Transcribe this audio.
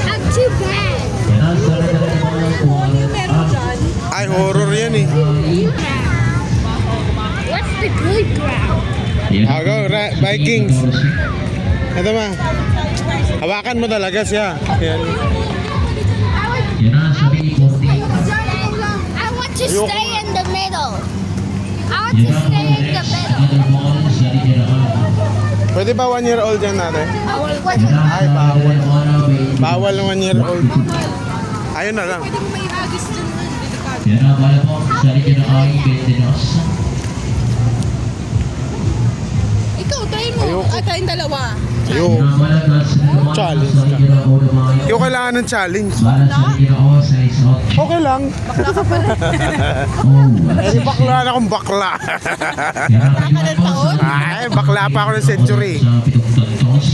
Not too bad. Ay, horror yan eh. What's the good ground? Go, Vikings. Ito ma. Hawakan mo talaga siya. Yan. I want to stay in the middle. I want to stay in the middle. Pwede ba 1 year old yan natin? What's the Ay, bawal. Bawal ng 1 year old. Ayun na lang. Yan ang wala po sa ligyan ng aming Bendinos. Ikaw, try mo. Ayoko. Tayong dalawa. Ayun. Yan ang wala sa Challenge sa ligyan ng ulo mga Yung kailangan ng challenge. Wala sa ligyan ng ulo sa isot. Okay lang. Oh, Eh, bakla na akong bakla. yan ang iwan po sa Ay, bakla pa ako ng century. sa pitong tontos.